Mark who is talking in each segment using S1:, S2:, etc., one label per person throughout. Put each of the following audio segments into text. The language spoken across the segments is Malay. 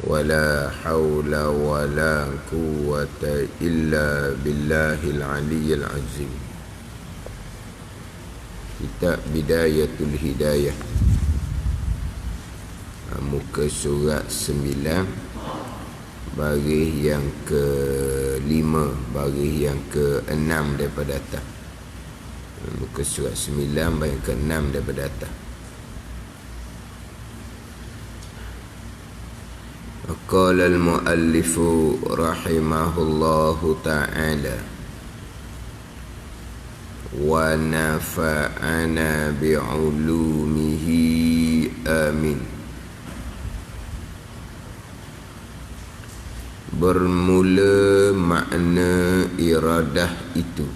S1: ولا حول ولا قوة إلا بالله العلي العظيم. Kitab Bidayatul Hidayah, muka surat 9, baris yang ke-5, baris yang ke-6 daripada atas. Muka surat 9, baris yang ke-6 daripada atas. Qala al-muallifu rahimahullahu ta'ala wa nafa'ana bi'ulumihi amin. Bermula makna iradah itu,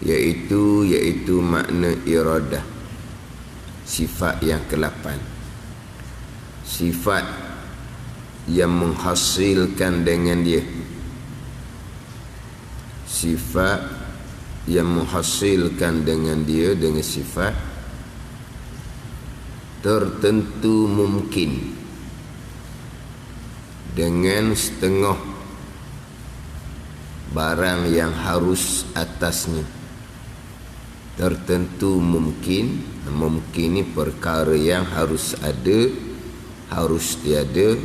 S1: iaitu makna iradah, sifat yang ke-8, sifat yang menghasilkan dengan dia, sifat yang menghasilkan dengan dia, dengan sifat tertentu mungkin dengan setengah barang yang harus atasnya. Tertentu mungkin ini perkara yang harus ada, harus tiada,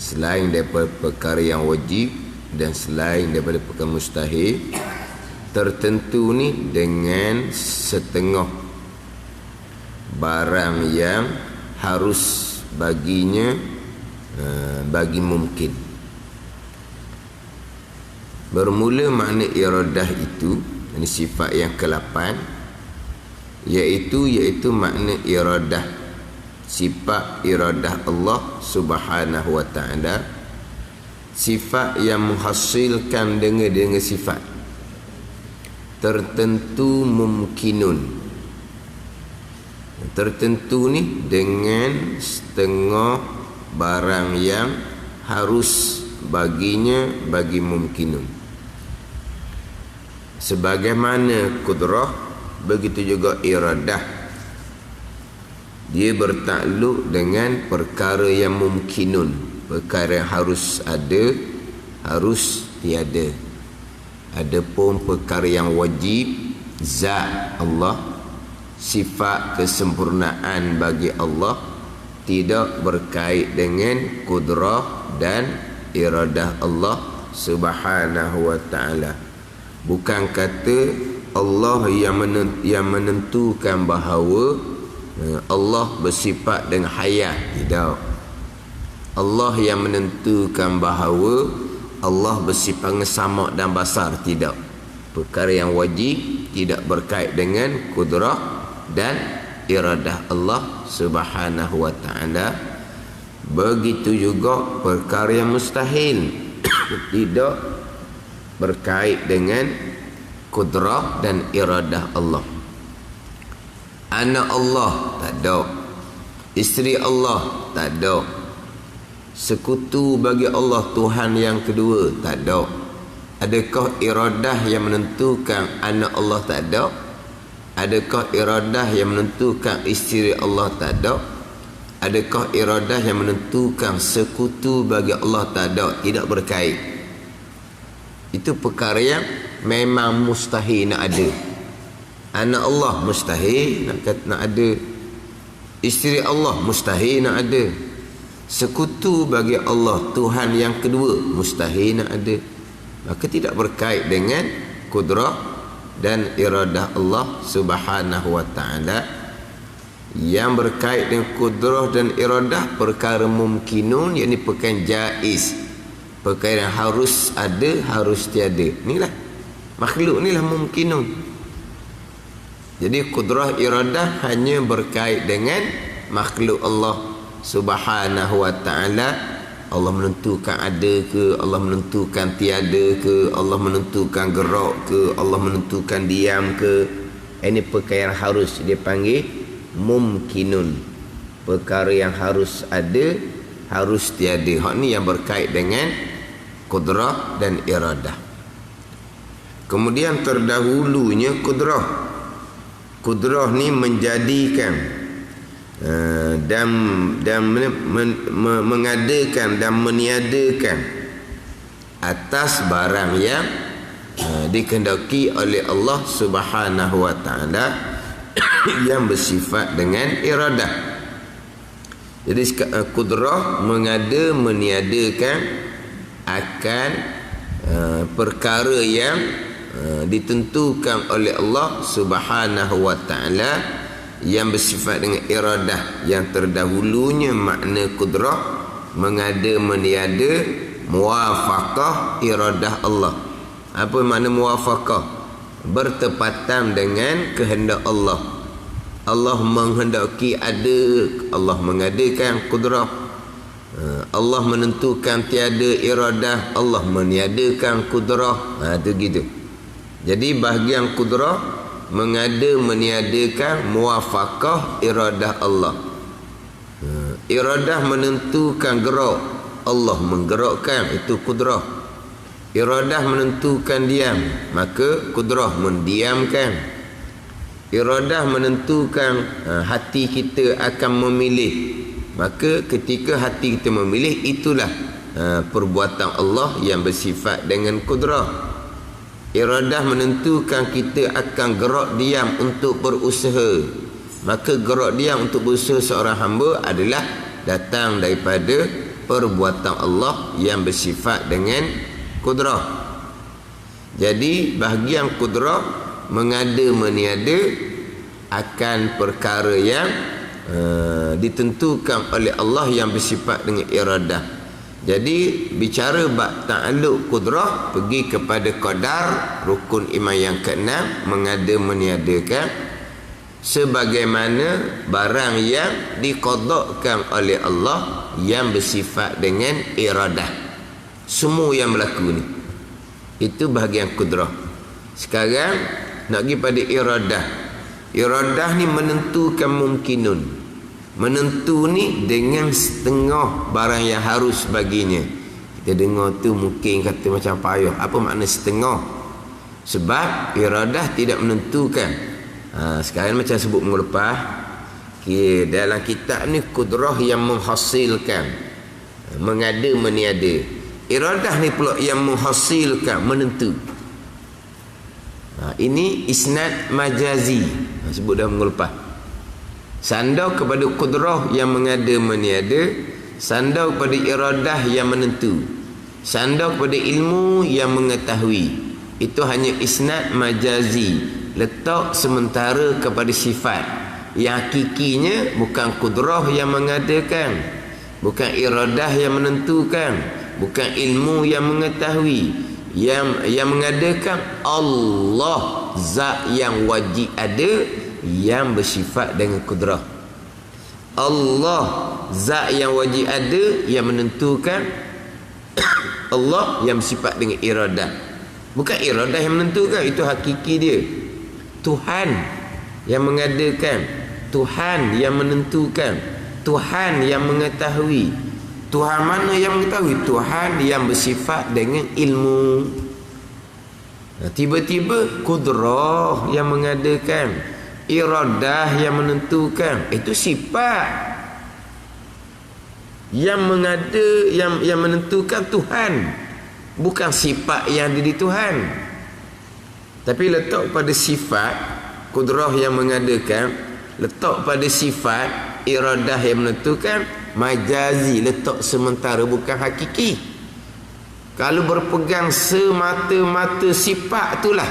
S1: selain daripada perkara yang wajib dan selain daripada perkara mustahil. Tertentu ni dengan setengah barang yang harus baginya, bagi mungkin. Bermula makna iradah itu, ini sifat yang ke-8, iaitu makna iradah, sifat iradah Allah Subhanahu wa ta'ala, sifat yang menghasilkan dengan sifat tertentu mumkinun. Tertentu ni dengan setengah barang yang harus baginya, bagi mumkinun. Sebagaimana kudrah, begitu juga iradah, dia bertakluk dengan perkara yang mumkinun, perkara yang harus ada, harus tiada. Adapun perkara yang wajib, zat Allah, sifat kesempurnaan bagi Allah, tidak berkait dengan kudrah dan iradah Allah Subhanahu wa ta'ala. Bukan kata Allah yang menentukan bahawa Allah bersifat dengan hayat, tidak. Allah yang menentukan bahawa Allah bersifat dengan samak dan basar, tidak. Perkara yang wajib tidak berkait dengan kudrah dan iradah Allah Subhanahu wa ta'ala. Begitu juga perkara yang mustahil tidak berkait dengan kudrah dan iradah Allah. Anak Allah tak ada, isteri Allah tak ada, sekutu bagi Allah Tuhan yang kedua tak ada. Adakah iradah yang menentukan anak Allah? Tak ada. Adakah iradah yang menentukan isteri Allah? Tak ada. Adakah iradah yang menentukan sekutu bagi Allah? Tak ada. Tidak berkait. Itu perkara yang memang mustahil nak ada. Anak Allah mustahil nak ada. Isteri Allah mustahil nak ada. Sekutu bagi Allah Tuhan yang kedua mustahil nak ada. Maka tidak berkait dengan kudrah dan iradah Allah Subhanahu wa ta'ala. Yang berkait dengan kudrah dan iradah perkara mumkinun, yakni perkara jaiz, perkara yang harus ada, harus tiada. Inilah makhluk, inilah mumkinun. Jadi kudrah iradah hanya berkait dengan makhluk Allah Subhanahu wa ta'ala. Allah menentukan ada ke, Allah menentukan tiada ke, Allah menentukan gerak ke, Allah menentukan diam ke. Ini perkara yang harus dipanggil mumkinun, perkara yang harus ada, harus tiada. Hak ni yang berkait dengan kudrah dan iradah. Kemudian terdahulunya kudrah. Kudrah ni menjadikan dan mengadakan dan meniadakan atas barang yang dikehendaki oleh Allah Subhanahu wa taala yang bersifat dengan iradah. Jadi kudrah mengada meniadakan akan perkara yang ditentukan oleh Allah Subhanahu wa taala yang bersifat dengan iradah yang terdahulunya. Makna kudrah mengada meniada muwafaqah iradah Allah. Apa makna muwafaqah? Bertepatan dengan kehendak Allah. Allah menghendaki ada, Allah mengadakan kudrah. Allah menentukan tiada iradah, Allah meniadakan kudrah. Itu gitu. Jadi bahagian kudrah mengada meniadakan muwafaqah iradah Allah. Iradah menentukan gerak, Allah menggerakkan, itu kudrah. Iradah menentukan diam, maka kudrah mendiamkan. Iradah menentukan hati kita akan memilih, maka ketika hati kita memilih, itulah perbuatan Allah yang bersifat dengan kudrah. Iradah menentukan kita akan gerak diam untuk berusaha, maka gerak diam untuk berusaha seorang hamba adalah datang daripada perbuatan Allah yang bersifat dengan kudrah. Jadi bahagian kudrah mengada meniada akan perkara yang ditentukan oleh Allah yang bersifat dengan iradah. Jadi bicara bab ta'alluq kudrah, pergi kepada qadar, rukun iman yang keenam, mengada meniadakan sebagaimana barang yang diqadakkan oleh Allah yang bersifat dengan iradah. Semua yang berlaku ni, itu bahagian kudrah. Sekarang nak pergi pada iradah. Iradah ni menentukan mumkinun. Menentu ni dengan setengah barang yang harus baginya. Kita dengar tu mungkin kata macam payah. Apa makna setengah? Sebab iradah tidak menentukan. Sekarang macam sebut minggu lepas, dalam kitab ni kudrah yang menghasilkan, mengada meniada. Iradah ni pula yang menghasilkan, menentu. Ini isnad majazi, sebut dah minggu lepas. Sandar kepada kudrah yang mengada meniada, sandar kepada iradah yang menentu, sandar kepada ilmu yang mengetahui. Itu hanya isnad majazi, letak sementara kepada sifat. Yang hakikinya bukan kudrah yang mengadakan, bukan iradah yang menentukan, bukan ilmu yang mengetahui. Yang mengadakan Allah, zat yang wajib ada, yang bersifat dengan kudrah. Allah, zat yang wajib ada, yang menentukan. Allah yang bersifat dengan iradah, bukan iradah yang menentukan. Itu hakiki dia. Tuhan yang mengadakan, Tuhan yang menentukan, Tuhan yang mengetahui. Tuhan mana yang mengetahui? Tuhan yang bersifat dengan ilmu. Tiba-tiba kudrah yang mengadakan, iradah yang menentukan. Itu sifat yang mengada, yang menentukan Tuhan, bukan sifat yang ada di Tuhan. Tapi letak pada sifat kudrah yang mengadakan, letak pada sifat iradah yang menentukan, majazi, letak sementara, bukan hakiki. Kalau berpegang semata-mata sifat itulah,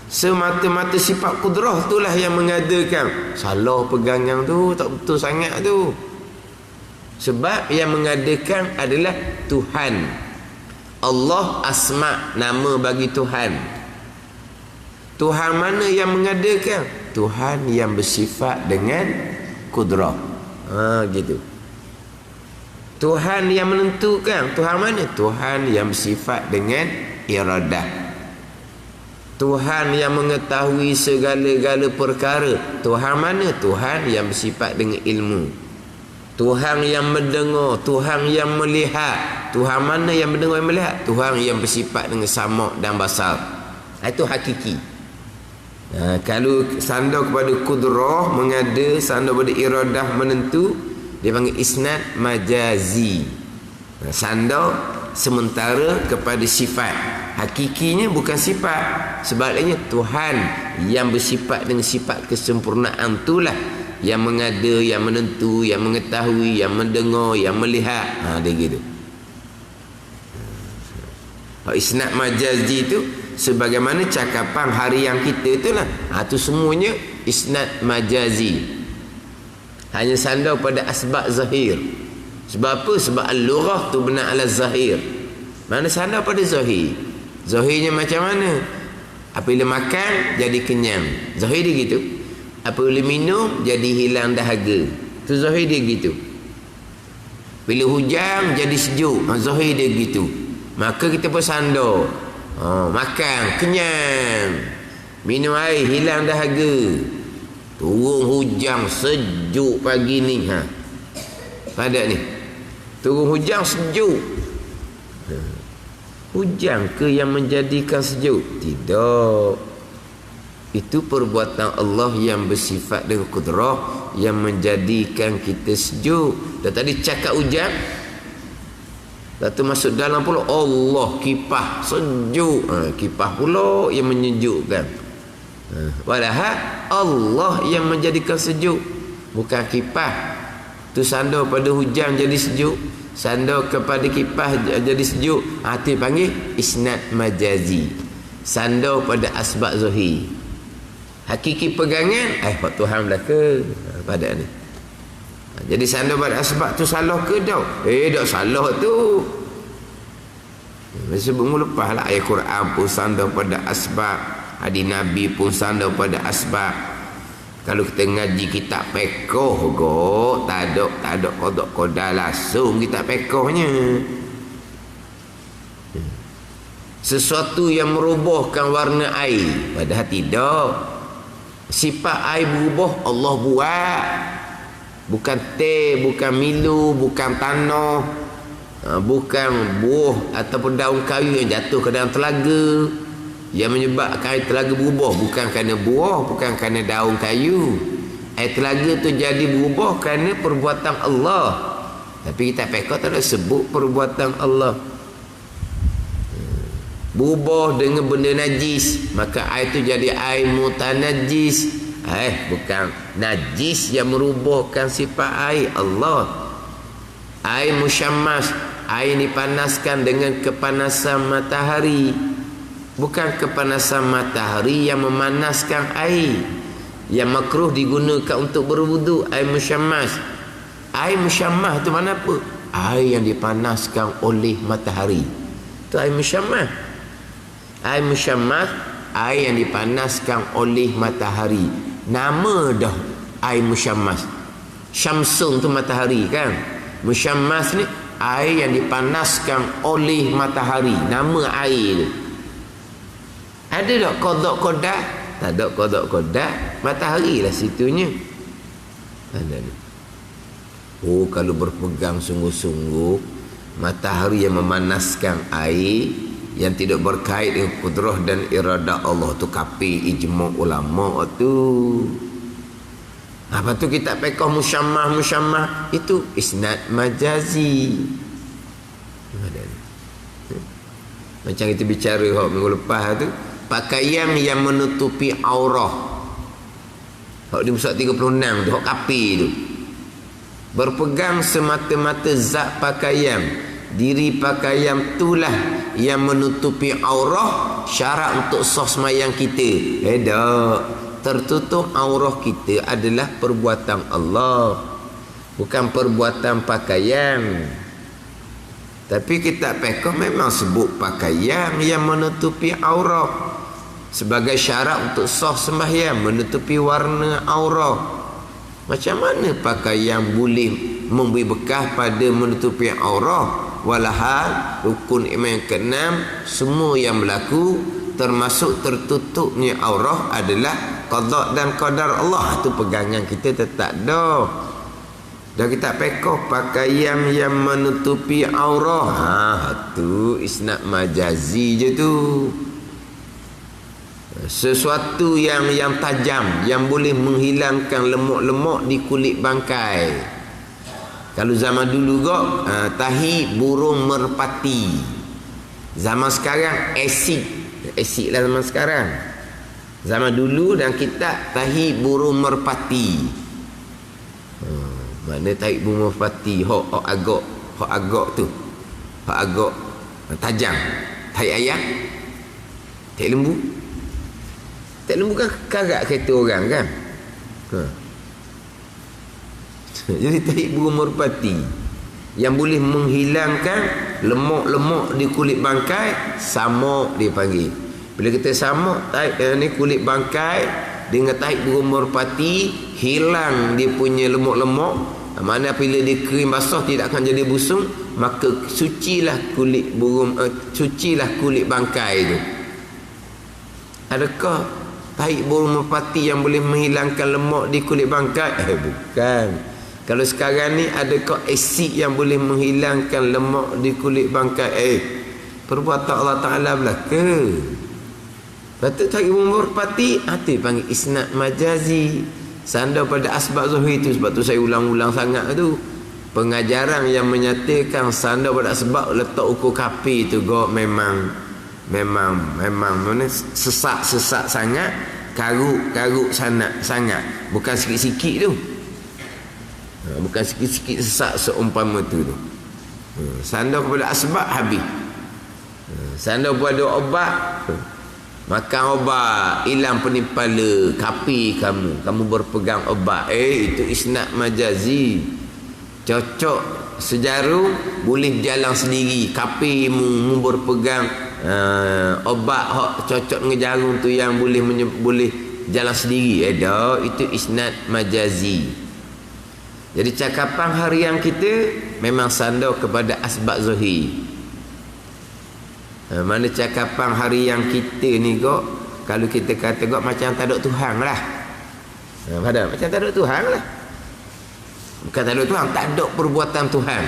S1: semata-mata sifat kudrah itulah yang mengadakan, salah pegangan tu, tak betul sangat tu. Sebab yang mengadakan adalah Tuhan. Allah asma, nama bagi Tuhan. Tuhan mana yang mengadakan? Tuhan yang bersifat dengan kudrah. Gitu. Tuhan yang menentukan. Tuhan mana? Tuhan yang bersifat dengan iradah. Tuhan yang mengetahui segala-gala perkara. Tuhan mana? Tuhan yang bersifat dengan ilmu. Tuhan yang mendengar, Tuhan yang melihat. Tuhan mana yang mendengar dan melihat? Tuhan yang bersifat dengan sama' dan basar. Itu hakiki. Kalau sandar kepada kudrah mengada, sandar pada iradah menentu, dia panggil isnad majazi. Sandar sementara kepada sifat, hakikinya bukan sifat. Sebaliknya Tuhan yang bersifat dengan sifat kesempurnaan itulah yang mengada, yang menentu, yang mengetahui, yang mendengar, yang melihat. Dia gitu. Isnad majazi itu sebagaimana cakapan harian kita itulah. Itu semuanya isnad majazi. Hanya sandar pada asbab zahir. Sebab apa? Sebab al-lughah tu benar ala zahir. Mana sandar pada zahir. Zahirnya macam mana? Apabila makan jadi kenyang, zahir dia gitu. Apabila minum jadi hilang dahaga, tu zahir dia gitu. Bila hujan jadi sejuk, zahir dia gitu. Maka kita pun sandar. Makan kenyang, minum air hilang dahaga, turun hujan sejuk pagi ni. Pada ni turun hujan sejuk. Hujan ke yang menjadikan sejuk? Tidak. Itu perbuatan Allah yang bersifat dengan kudrah yang menjadikan kita sejuk. Dan tadi cakap hujan, lepas masuk dalam pula Allah kipah sejuk. Kipah pula yang menyejukkan. Walahal Allah yang menjadikan sejuk, bukan kipah. Tu sandar pada hujan jadi sejuk, sandar kepada kipah jadi sejuk. Itu panggil isnad majazi. Sandar pada asbab zahir. Hakiki pegangan Pak Tuhan belaka pada ni. Jadi sandar pada asbab tu salah ke tak? Tak salah tu. Sebelum lepas lah ayat Quran pun sandar pada asbab, hadis Nabi pun sandar pada asbab. Kalau kita ngaji kitab fiqh go, tak ada qada langsung kitab fiqhnya. Sesuatu yang merubahkan warna air, padahal tidak. Sifat air berubah Allah buat. Bukan teh, bukan milu, bukan tanah, bukan buah ataupun daun kayu yang jatuh ke dalam telaga yang menyebabkan air telaga berubah. Bukan kerana buah, bukan kerana daun kayu. Air telaga tu jadi berubah kerana perbuatan Allah. Tapi kita fiqh tak ada sebut perbuatan Allah. Berubah dengan benda najis, maka air tu jadi air mutanajis. Bukan najis yang merubahkan sifat air Allah. Air musyammas, air dipanaskan dengan kepanasan matahari. Bukan kepanasan matahari yang memanaskan air. Yang makruh digunakan untuk berwudu, air musyammas. Air musyammas tu mana apa? Air yang dipanaskan oleh matahari. Tu air musyammas. Air musyammas, air yang dipanaskan oleh matahari. Nama dah air musyammas. Syamsun tu matahari kan. Musyammas ni air yang dipanaskan oleh matahari. Nama air tu. Ada tak qada qadah? Tak ada qada qadah. Matahari lah situnya. Ada ni. Kalau berpegang sungguh-sungguh, matahari yang memanaskan air yang tidak berkait dengan kudrah dan iradah Allah tu kafir ijma' ulama tu. Apa tu kitab fiqh musyammah itu isnad majazi. Macam kita bicara minggu lepas tu, pakaian yang menutupi aurah. Hak di muka 36 tu hak kafir tu. Berpegang semata-mata zat pakaian, diri pakaian itulah yang menutupi aurah, syarat untuk sah sembahyang kita. Tertutup aurah kita adalah perbuatan Allah, bukan perbuatan pakaian. Tapi kitab fiqh memang sebut pakaian yang menutupi aurah sebagai syarat untuk sah sembahyang, menutupi warna aurah. Macam mana pakaian boleh memberi bekas pada menutupi aurah? Walahal rukun iman yang ke-6 semua yang berlaku termasuk tertutupnya aurah adalah qada dan qadar Allah. Itu pegangan kita tetap dah. Dan kita fiqh pakaian yang menutupi aurah. Tu isnad majazi je tu. sesuatu yang tajam, yang boleh menghilangkan lemuk-lemuk di kulit bangkai. Kalau zaman dulu tahi burung merpati. Zaman sekarang asid lah zaman sekarang. Zaman dulu dan kita tahi burung merpati. Mana tahi burung merpati hok agak tu. Hok agak tajam. Tahi ayam, tahi lembu. Tak lembu kan karat kereta orang kan. Jadi tahi burung merpati yang boleh menghilangkan lemuk-lemuk di kulit bangkai, samuk dia panggil. Bila kita samuk ni kulit bangkai dengan tahi burung merpati, hilang dia punya lemuk-lemuk. Mana bila dia kering basah tidak akan jadi busung, maka sucilah kulit burung, sucilah kulit bangkai itu. Adakah tahi burung merpati yang boleh menghilangkan lemuk di kulit bangkai? Bukan. Kalau sekarang ni adakah asid yang boleh menghilangkan lemuk di kulit bangkai? Perbuatan Allah Ta'ala belaka. Lepas tu tahi burung merpati, dia panggil isnad majazi. Sandar pada asbab zuhri tu. Sebab tu saya ulang-ulang sangat tu. Pengajaran yang menyatakan sandar pada asbab letak ukur kapi tu memang mana sesak sangat, karuk sangat, bukan sikit-sikit tu. Bukan sikit-sikit sesak seumpama tu. Sandar kepada asbab habis. Sandar kepada obat, makan obat hilang penipala kapi kamu berpegang obat, itu isnad majazi. Cocok sejarum boleh berjalan sendiri, kapi mu berpegang obat hok cocok dengan jarum tu yang boleh jalan sendiri. Itu isnad majazi. Jadi cakapan harian kita memang sandar kepada asbab zuhri. Mana cakapan harian kita ni kalau kita kata macam tak ada Tuhan lah. Macam tak ada Tuhan lah. Bukan tak ada Tuhan, tak ada perbuatan Tuhan.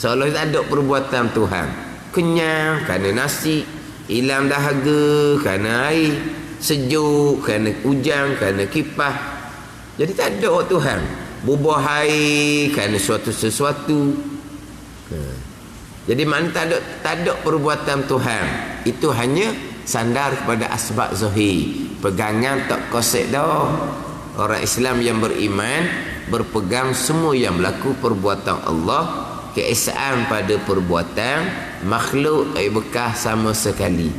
S1: Seolah tak ada perbuatan Tuhan. Kenyang kerana nasi, hilang dahaga kerana air, sejuk kerana hujan, kerana kipas. Jadi tak ada Tuhan. Bubuh air kerana sesuatu. Jadi mana tak ada perbuatan Tuhan. Itu hanya sandar kepada asbab zuhri. Pegangan tak kosek dah. Orang Islam yang beriman berpegang semua yang berlaku perbuatan Allah, keesaan pada perbuatan makhluk tak bekas sama sekali.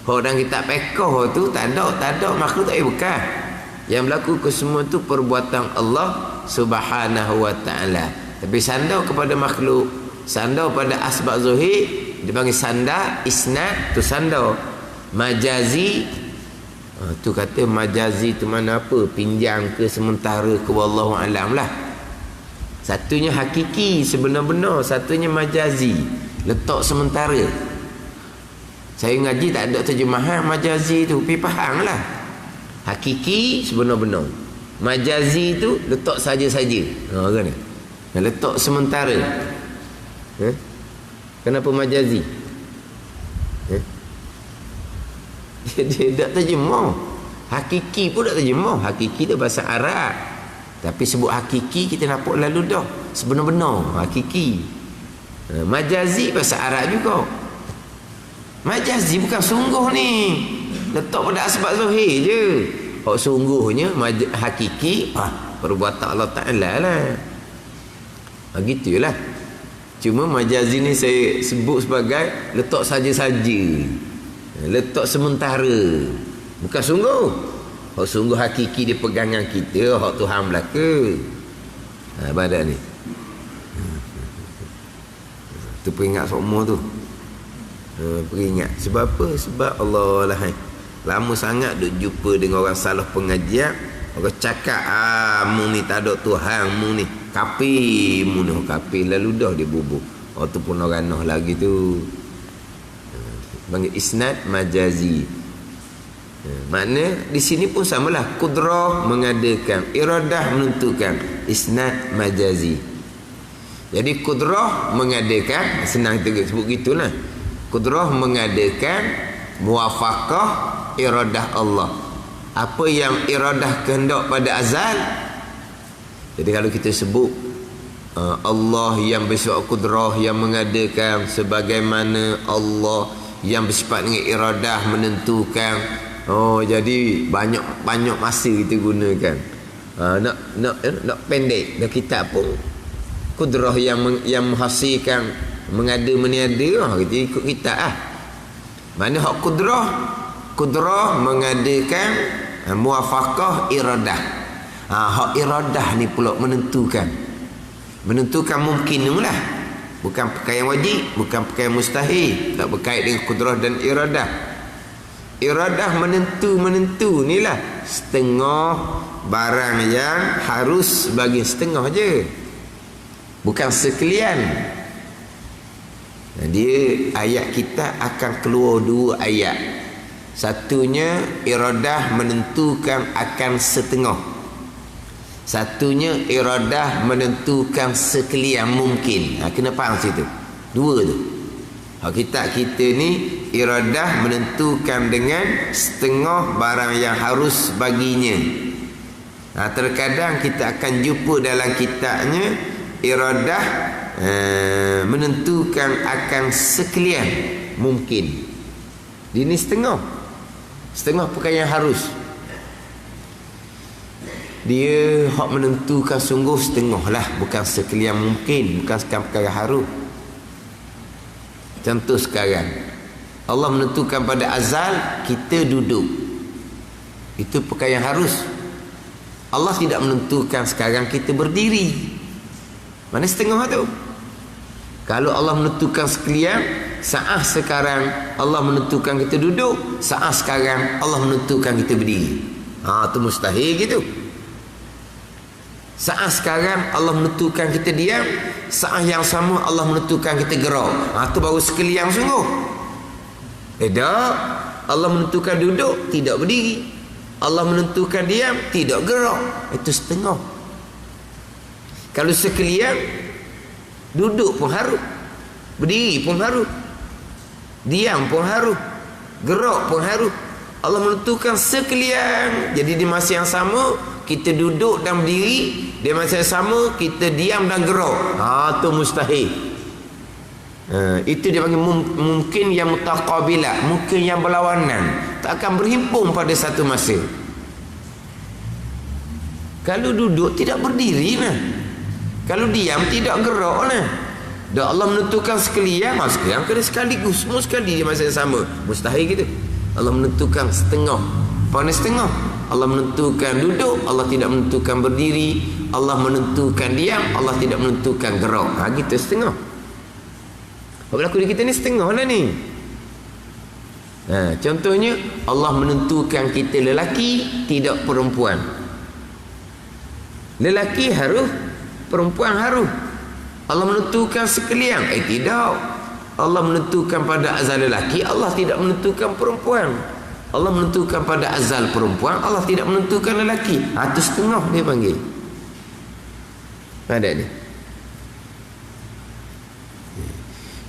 S1: Orang kita pekoh tu tak ada makhluk tak bekas. Yang berlaku ke semua tu perbuatan Allah Subhanahu wa ta'ala. Tapi sandar kepada makhluk, sandar pada asbab zuhri, dipanggil sandar. Isnad tu sandar. Majazi tu kata majazi tu mana apa, pinjam ke sementara ke, wallahu alam lah. Satunya hakiki sebenar-benar, satunya majazi, letak sementara. Saya ngaji tak ada terjemahan majazi tu, pergi faham lah. Hakiki sebenar-benar, majazi tu letak saja-saja. Kan? Letak sementara. Kenapa majazi? Dia tak terjemah. Hakiki pun tak terjemah. Hakiki tu bahasa Arab, tapi sebut hakiki kita nampak lalu dah. Sebenar-benar hakiki. Majazi bahasa Arab juga. Majazi bukan sungguh ni. Letak pada asbab zuhri je. Sungguhnya hakiki perbuatan Allah Ta'ala lah. Gitulah. Cuma majazi ni saya sebut sebagai letak saja-saja, letak sementara, bukan sungguh. Sungguh hakiki di pegangan kita, hak Tuhan belaka. Badan ni tu peringat semua tu. Peringat sebab apa? Sebab Allah lah. Lama sangat duk jumpa dengan orang salah pengajian, orang cakap mu ni tak ada Tuhan, mu ni kapi, mu ni kapi, lalu dah dia bubuh. Tu pun orang noh lagi tu. Panggil isnad majazi. Makna di sini pun samalah, kudrah mengadakan, iradah menentukan, isnad majazi. Jadi kudrah mengadakan, senang kita sebut gitulah. Kudrah mengadakan muwafaqah iradah Allah. Apa yang iradah kehendak pada azal. Jadi kalau kita sebut Allah yang bersifat kudrah, yang mengadakan, sebagaimana Allah yang bersifat dengan iradah menentukan. Oh, jadi banyak masa kita gunakan. Nak pendek dah kitab pun kudrah yang menghasilkan, mengada meniada, kita ikut kitab ah. Mana hak kudrah mengadakan muwafaqah iradah. Hak iradah ni pula menentukan mungkin lah. Bukan perkara yang wajib, bukan perkara yang mustahil, tak berkait dengan kudrah dan iradah. Iradah menentu ni lah setengah barang yang harus bagi setengah je, bukan sekalian. Dia ayat kita akan keluar dua ayat. Satunya iradah menentukan akan setengah, satunya iradah menentukan sekalian mungkin. Kena faham situ. Dua tu. Kitab kita ni iradah menentukan dengan setengah barang yang harus baginya. Terkadang kita akan jumpa dalam kitabnya iradah menentukan akan sekalian mungkin. Ini setengah perkara yang harus. Dia hak menentukan sungguh setengah lah, bukan sekalian mungkin, bukan sekalian perkara harus. Contoh sekarang, Allah menentukan pada azal kita duduk, itu perkara yang harus. Allah tidak menentukan sekarang kita berdiri. Mana setengah tu? Kalau Allah menentukan sekalian, saat sekarang Allah menentukan kita duduk, saat sekarang Allah menentukan kita berdiri. Tu mustahil gitu. Saat sekarang Allah menentukan kita diam, saat yang sama Allah menentukan kita gerak. Tu baru sekalian sungguh. Tak. Allah menentukan duduk, tidak berdiri. Allah menentukan diam, tidak gerak. Itu setengah. Kalau sekalian, duduk pun harus, berdiri pun harus, diam pun harus, gerak pun harus. Allah menentukan sekalian. Jadi di masa yang sama kita duduk dan berdiri, di masa yang sama kita diam dan gerak. Tu mustahil. Itu dia panggil mungkin yang mutaqabilah, mungkin yang berlawanan, tak akan berhimpun pada satu masa. Kalau duduk tidak berdiri nah. Kalau diam tidak gerak nah. Dan Allah menentukan sekalian, sekalian kena sekaligus, semua sekali di masa yang sama. Mustahil gitu. Allah menentukan setengah. Pada setengah Allah menentukan duduk, Allah tidak menentukan berdiri. Allah menentukan diam, Allah tidak menentukan gerak. Gitu setengah. Apa berlaku di kita ni setengah lah ni. Contohnya Allah menentukan kita lelaki, tidak perempuan. Lelaki harus, perempuan harus. Allah menentukan sekalian, tidak. Allah menentukan pada azal lelaki, Allah tidak menentukan perempuan. Allah menentukan pada azal perempuan, Allah tidak menentukan lelaki. Itu setengah dia panggil. Ada ni.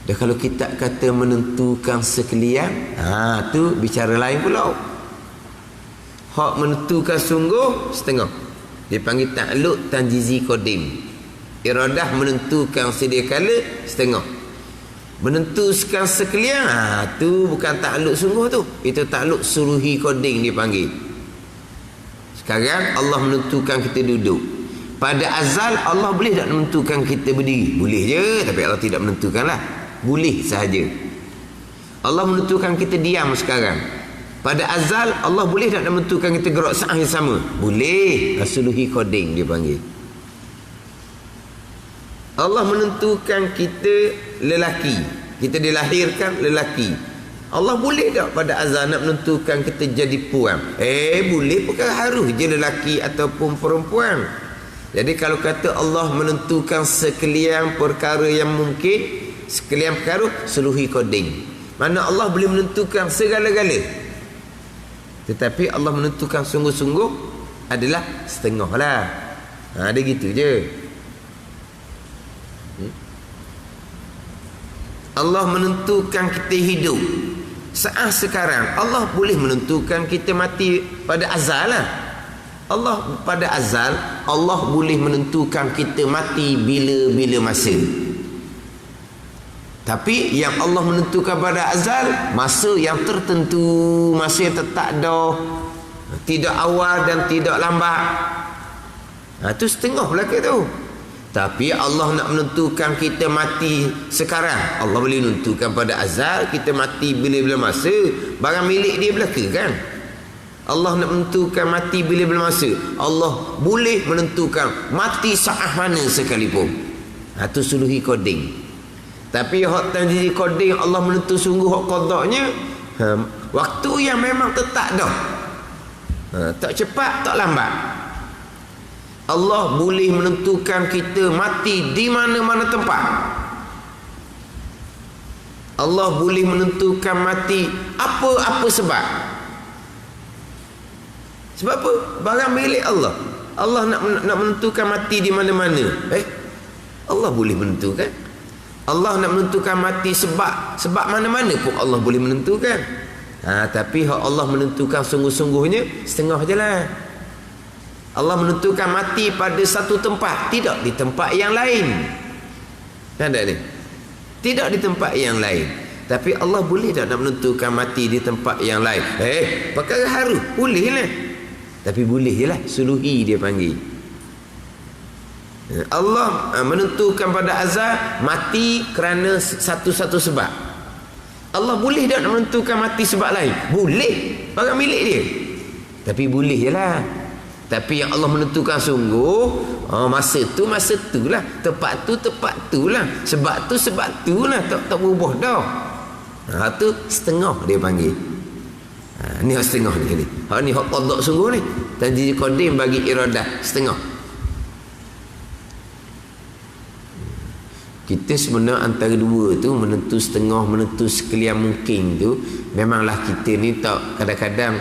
S1: Dan kalau kita kata menentukan sekalian, tu bicara lain pula. Hak menentukan sungguh setengah. Dia panggil ta'alluq tanjizi qadim. Iradah menentukan sedia kala setengah. Menentukan sekalian, tu bukan ta'alluq sungguh tu. Itu ta'alluq suruhi qadim dipanggil. Sekarang Allah menentukan kita duduk. Pada azal Allah boleh tak menentukan kita berdiri? Boleh je, tapi Allah tidak menentukanlah. Boleh sahaja. Allah menentukan kita diam sekarang. Pada azal Allah boleh tak menentukan kita gerak saat yang sama? Boleh. Suluhi qadim dia panggil. Allah menentukan kita lelaki, kita dilahirkan lelaki. Allah boleh tak pada azal nak menentukan kita jadi puan? Boleh, bukan harus je lelaki ataupun perempuan. Jadi kalau kata Allah menentukan sekalian perkara yang mungkin, sekalian perkara suluhi qadim. Mana Allah boleh menentukan segala-gala. Tetapi Allah menentukan sungguh-sungguh adalah setengah lah. Dia gitu je. Allah menentukan kita hidup Saat sekarang Allah boleh menentukan kita mati pada azal lah. Allah pada azal Allah boleh menentukan kita mati bila-bila masa. Tapi yang Allah menentukan pada azal masa yang tertentu, masa yang tetap dah, tidak awal dan tidak lambat. Itu setengah belaka tu. Tapi Allah nak menentukan kita mati sekarang. Allah boleh menentukan pada azal kita mati bila-bila masa. Barang milik dia belaka kan. Allah nak menentukan mati bila-bila masa. Allah boleh menentukan mati saat mana sekalipun. Itu suluhi koding. Tapi hak tanjiji koding Allah menentu sungguh hak qadanya. Waktu yang memang tetap dah. Tak cepat tak lambat. Allah boleh menentukan kita mati di mana-mana tempat. Allah boleh menentukan mati apa-apa sebab. Sebab apa? Barang milik Allah. Allah nak menentukan mati di mana-mana. Allah boleh menentukan. Allah nak menentukan mati sebab mana-mana pun Allah boleh menentukan. Tapi hak Allah menentukan sungguh-sungguhnya setengah je lah. Allah menentukan mati pada satu tempat, tidak di tempat yang lain. Ada ni? Tidak di tempat yang lain. Tapi Allah boleh tak nak menentukan mati di tempat yang lain? Perkara haru, boleh lah. Tapi boleh je lah, suluhi dia panggil. Allah menentukan pada azal mati kerana satu-satu sebab. Allah boleh tak nak menentukan mati sebab lain? Boleh, barang milik dia. Tapi boleh je lah. Tapi yang Allah menentukan sungguh, masa tu lah, tempat tu lah, sebab tu lah, tak berubah dah. Tu setengah dia panggil. Ni hak setengah ni. Hak ni hak qada sungguh ni. Tanjiji qadim bagi iradah setengah. Kita sebenarnya antara dua tu, menentu setengah, menentu sekalian mungkin tu, memanglah kita ni tak kadang-kadang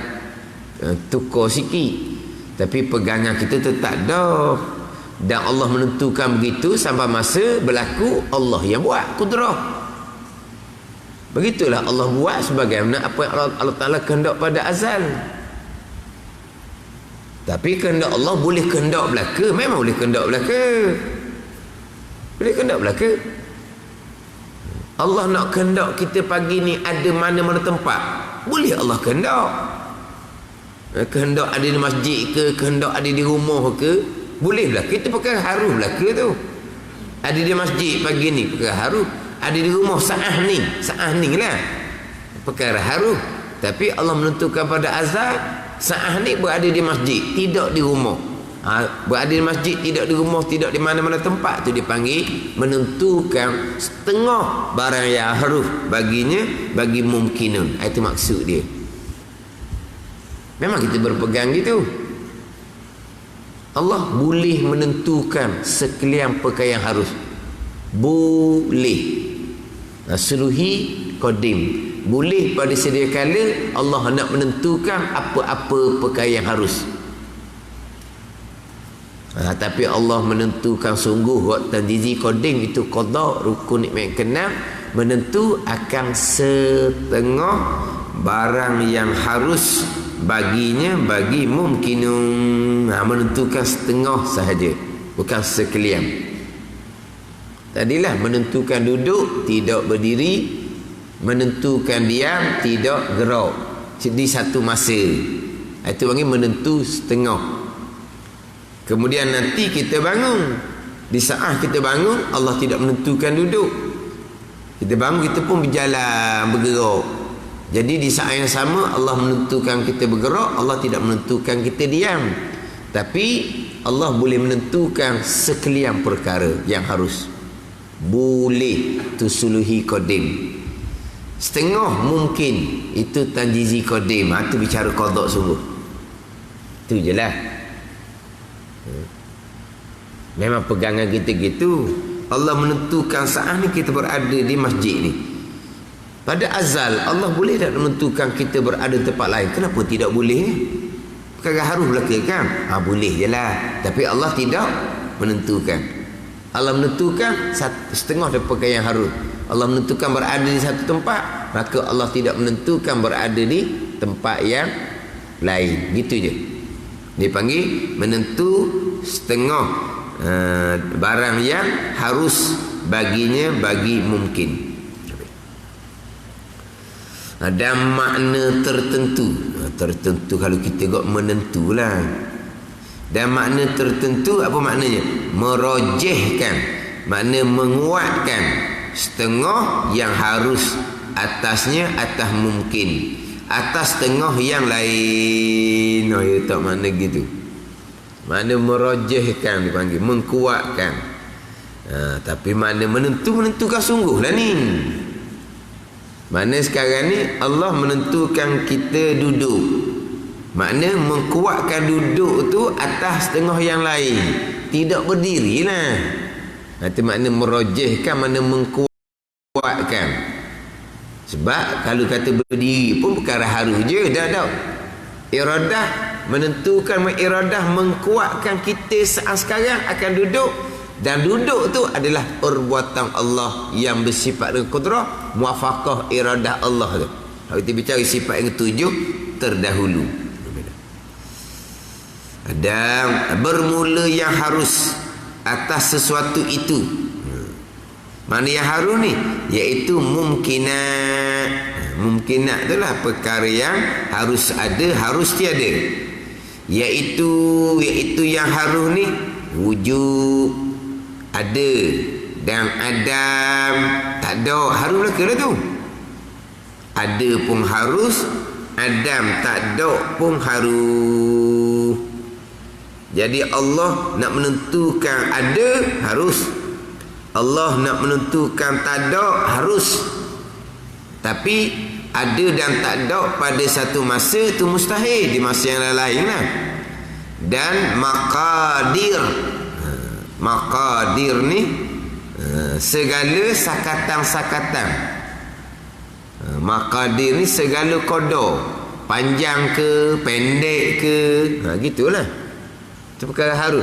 S1: tukar sikit. Tapi pegangan kita tetap dah. Dan Allah menentukan begitu sampai masa berlaku Allah yang buat kudrah. Begitulah Allah buat sebagaimana apa yang Allah Ta'ala kehendak pada azal. Tapi kehendak Allah boleh kehendak belaka. Memang boleh kehendak belaka. Boleh kehendak belaka. Allah nak kehendak kita pagi ni ada mana-mana tempat, boleh Allah kehendak. Kehendak ada di masjid ke, kehendak ada di rumah ke, boleh belaka. Itu perkara haru belaka tu. Ada di masjid pagi ni perkara haru, ada di rumah saat ni lah perkara haru. Tapi Allah menentukan pada azal saat ni berada di masjid, tidak di rumah. Berada di masjid, tidak di rumah, tidak di mana-mana tempat, tu dipanggil menentukan setengah barang yang haru baginya, bagi mumkinun. Itu maksud dia. Memang kita berpegang gitu. Allah boleh menentukan sekalian perkara yang harus. Boleh. Suluhi qadim. Boleh pada sedia kala Allah nak menentukan apa-apa perkara yang harus. Tapi Allah menentukan sungguh waktu tanjizi qadim itu qada rukun nikmat keenam, menentu akan setengah barang yang harus baginya, bagi mumkinun. Menentukan setengah sahaja, bukan sekalian. Tadilah menentukan duduk, tidak berdiri, menentukan diam, tidak gerak di satu masa. Itu panggil menentu setengah. Kemudian nanti kita bangun, di saat kita bangun Allah tidak menentukan duduk. Kita bangun, kita pun berjalan, bergerak. Jadi di saat yang sama Allah menentukan kita bergerak, Allah tidak menentukan kita diam. Tapi Allah boleh menentukan sekalian perkara yang harus. Boleh, tu suluhi qadim. Setengah mungkin, itu tanjizi qadim. Itu bicara qada sungguh. Itu je lah. Memang pegangan kita gitu. Allah menentukan saat ni kita berada di masjid ni. Pada azal Allah boleh tak menentukan kita berada di tempat lain? Kenapa tidak boleh? Perkara harus belaka kan? Boleh je lah. Tapi Allah tidak menentukan. Allah menentukan setengah daripada perkara yang harus. Allah menentukan berada di satu tempat, maka Allah tidak menentukan berada di tempat yang lain. Gitu je. Dia panggil menentu setengah barang yang harus baginya bagi mungkin. Ada makna tertentu. Tertentu kalau kita gak menentulah. Dan makna tertentu apa maknanya? Merojehkan, makna menguatkan setengah yang harus atasnya atas mungkin, atas setengah yang lain. Oh ya, tak makna gitu. Makna merojehkan dipanggil, mengkuatkan. Tapi makna menentukan sungguh lah ni. Makna sekarang ni Allah menentukan kita duduk. Makna mengkuatkan duduk tu atas setengah yang lain. Tidak berdirilah. Itu makna merojehkan, makna mengkuatkan. Sebab kalau kata berdiri pun perkara harus je. Dah. Iradah menentukan, iradah mengkuatkan kita saat sekarang akan duduk. Dan duduk tu adalah perbuatan Allah yang bersifat dengan kudrah, muafakah iradah Allah tu. Kalau kita bicara sifat yang ketujuh terdahulu. Dan bermula yang harus atas sesuatu itu. Mana yang harus ni? Iaitu mumkinat. Mumkinat itulah perkara yang harus ada, harus tiada. Iaitu yang harus ni wujud, ada, dan adam tak ada, harus belaka lah tu. Ada pun harus, adam tak ada pun harus. Jadi Allah nak menentukan ada, harus. Allah nak menentukan tak ada, harus. Tapi ada dan tak ada pada satu masa itu mustahil, di masa yang lain lah. Dan maqadir ni segala sakatan-sakatan. Maqadir ni segala qada, panjang ke pendek ke, gitulah. Itu perkara harus.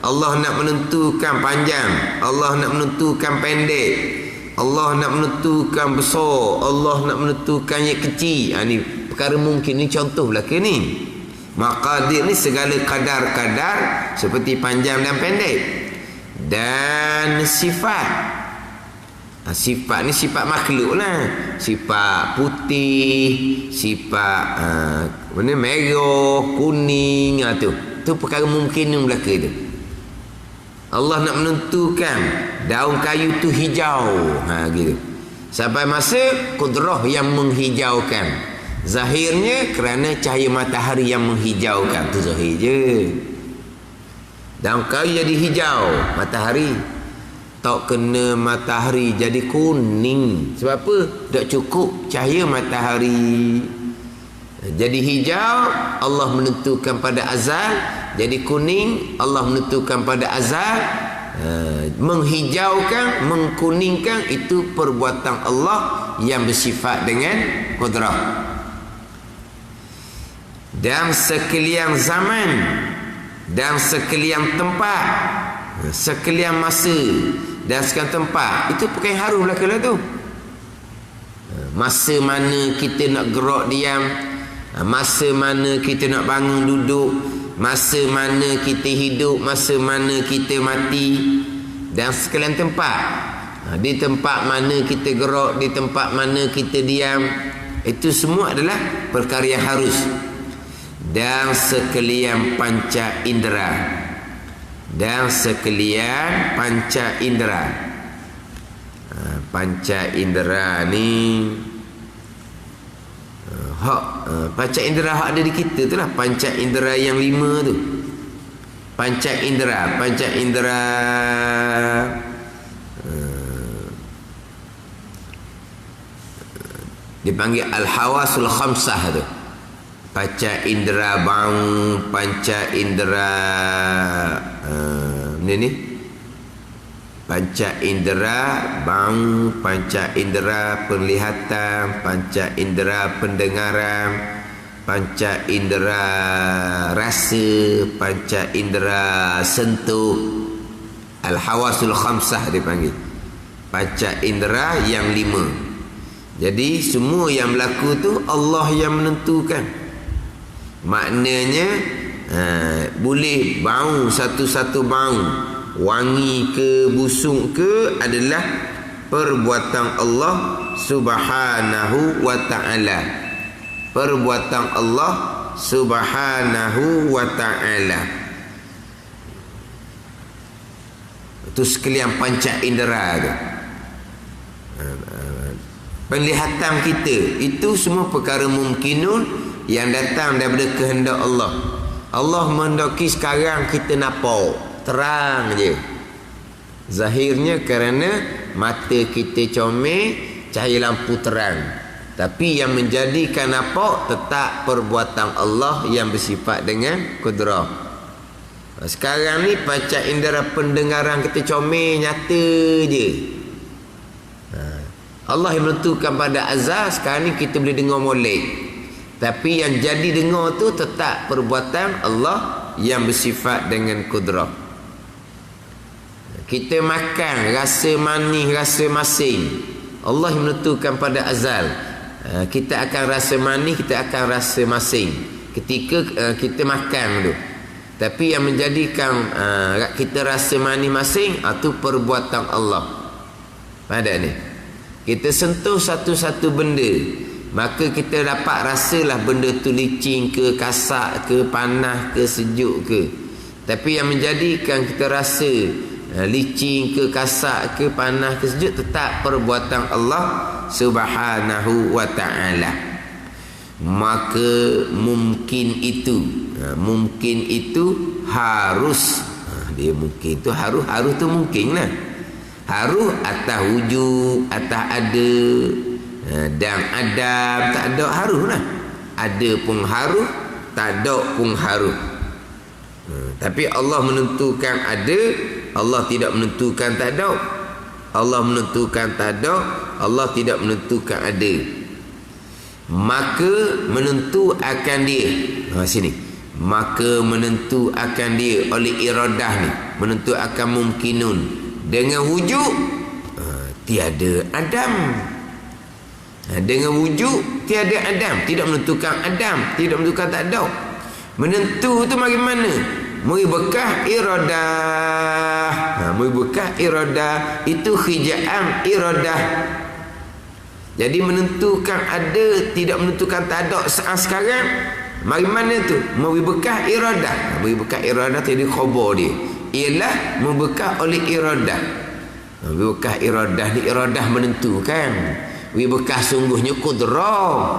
S1: Allah nak menentukan panjang, Allah nak menentukan pendek, Allah nak menentukan besar, Allah nak menentukan yang kecil. Ni perkara mungkin, ni contoh belaka ni. Maqadir ni segala kadar-kadar seperti panjang dan pendek. Dan sifat. Sifat ni sifat makhluk lah. Sifat putih, sifat merah, kuning, tu perkara mungkin yang belaka tu. Allah nak menentukan daun kayu tu hijau, gitu. Sampai masa kudrah yang menghijaukan. Zahirnya kerana cahaya matahari yang menghijaukan, tu zahir je. Daun kayu jadi hijau, matahari. Tak kena matahari jadi kuning. Sebab apa? Tak cukup cahaya matahari. Jadi hijau, Allah menentukan pada azal. Jadi kuning, Allah menentukan pada azal. Menghijaukan, mengkuningkan, itu perbuatan Allah yang bersifat dengan kudrah. Dan sekalian zaman, dan sekalian tempat, sekalian masa, dan sekalian tempat, itu perkara yang harus belaka lah tu. Masa mana kita nak gerak diam, masa mana kita nak bangun duduk, masa mana kita hidup, masa mana kita mati, dan sekalian tempat. Di tempat mana kita gerak, di tempat mana kita diam, itu semua adalah perkara yang harus. Dan sekalian panca indera, dan sekalian panca indera. Panca indera ni panca indera hak ada di kita tu lah. Panca indera yang 5 tu. Panca indera dipanggil al-hawasul khamsah tu. Panca indera bau, panca indera ni panca indera bau, panca indera penglihatan, panca indera pendengaran, panca indera rasa, panca indera sentuh. Al-hawasul khamsah dipanggil. panca indera yang 5. Jadi semua yang berlaku tu Allah yang menentukan. Maknanya boleh bau satu-satu bau, wangi ke busuk ke, adalah perbuatan Allah Subhanahu wa ta'ala. Perbuatan Allah Subhanahu wa ta'ala. Itu sekalian panca indera tu. Penglihatan kita itu semua perkara mungkinun yang datang daripada kehendak Allah. Allah menghendaki sekarang kita nampak terang je. Zahirnya kerana mata kita comel, cahaya lampu terang. Tapi yang menjadikan nampak tetap perbuatan Allah yang bersifat dengan kudrah. Sekarang ni panca indera pendengaran kita comel, nyata je. Allah yang menentukan pada azal. Sekarang ni kita boleh dengar molek, tapi yang jadi dengar tu tetap perbuatan Allah yang bersifat dengan kudrah. Kita makan, rasa manis, rasa masing, Allah yang menentukan pada azal. Kita akan rasa manis, kita akan rasa masing ketika kita makan tu. Tapi yang menjadikan kita rasa manis masing, itu perbuatan Allah. Pada ni kita sentuh satu-satu benda, maka kita dapat rasalah benda tu licin ke, kasar ke, panas ke, sejuk ke. Tapi yang menjadikan kita rasa licin ke, kasar ke, panas ke, sejuk, tetap perbuatan Allah Subhanahu wa ta'ala. Maka mungkin itu harus, dia mungkin itu harus tu mungkin lah. Harus atas wujud, atas ada, dan adam, tak ada harus lah. Ada pun harus, tak ada pun harus. Tapi Allah menentukan ada, Allah tidak menentukan tak ada. Allah menentukan tak ada, Allah tidak menentukan ada. Maka menentu akan dia. Sini. Maka menentu akan dia oleh iradah ni, menentu akan mungkinun dengan wujud tiada adam. Dengan wujud tiada adam, tidak menentukan adam, tidak menentukan tak ada. Menentu tu bagaimana? Meri bekah iradah. Meri bekah iradah itu khijaan iradah. Jadi menentukan ada, tidak menentukan tak ada saat sekarang. Bagaimana tu? Meri bekah iradah. Meri bekah iradah tadi khabar dia ialah membekah oleh iradah. Membekah iradah ni, iradah menentukan. Wibekah sungguhnya kudrah.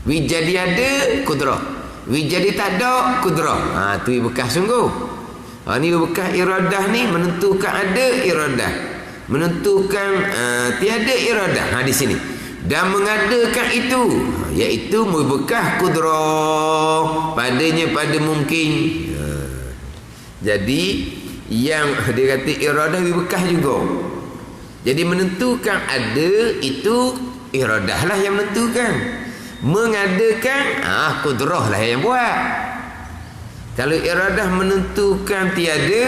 S1: Wi jadi ada kudrah, wi jadi tak ada kudrah. Tu wibekah sungguh. Ni wibekah iradah ni menentukan ada iradah, menentukan tiada iradah. Di sini dan mengadakan itu, iaitu wibekah kudrah padanya pada mungkin. Jadi yang dia kata iradah wibekah juga. Jadi menentukan ada itu iradah lah yang menentukan. Mengadakan kudrah lah yang buat. Kalau iradah menentukan tiada,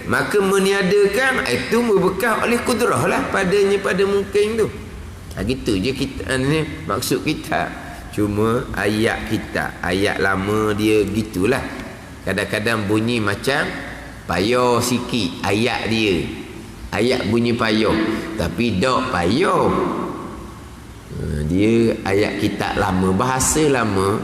S1: maka meniadakan itu berbekah oleh kudrah lah padanya pada mungkin tu. Gitu je kita ni maksud kita. Cuma ayat kita, ayat lama dia gitulah. Kadang-kadang bunyi macam payah sikit ayat dia. Ayat bunyi payah, tapi tak payah. Dia ayat kitab lama, bahasa lama.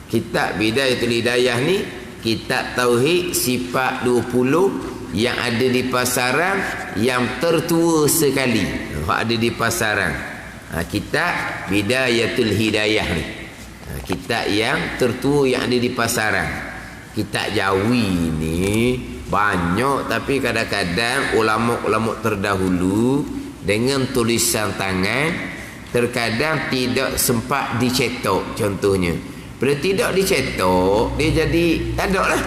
S1: Kitab Bidayatul Hidayah ni kitab tauhid sifat 20 yang ada di pasaran, yang tertua sekali ada di pasaran. Kitab Bidayatul Hidayah ni kitab yang tertua yang ada di pasaran. Kitab Jawi ni banyak, tapi kadang-kadang ulama-ulama terdahulu dengan tulisan tangan terkadang tidak sempat dicetak. Contohnya bila tidak dicetak, dia jadi tak ada lah.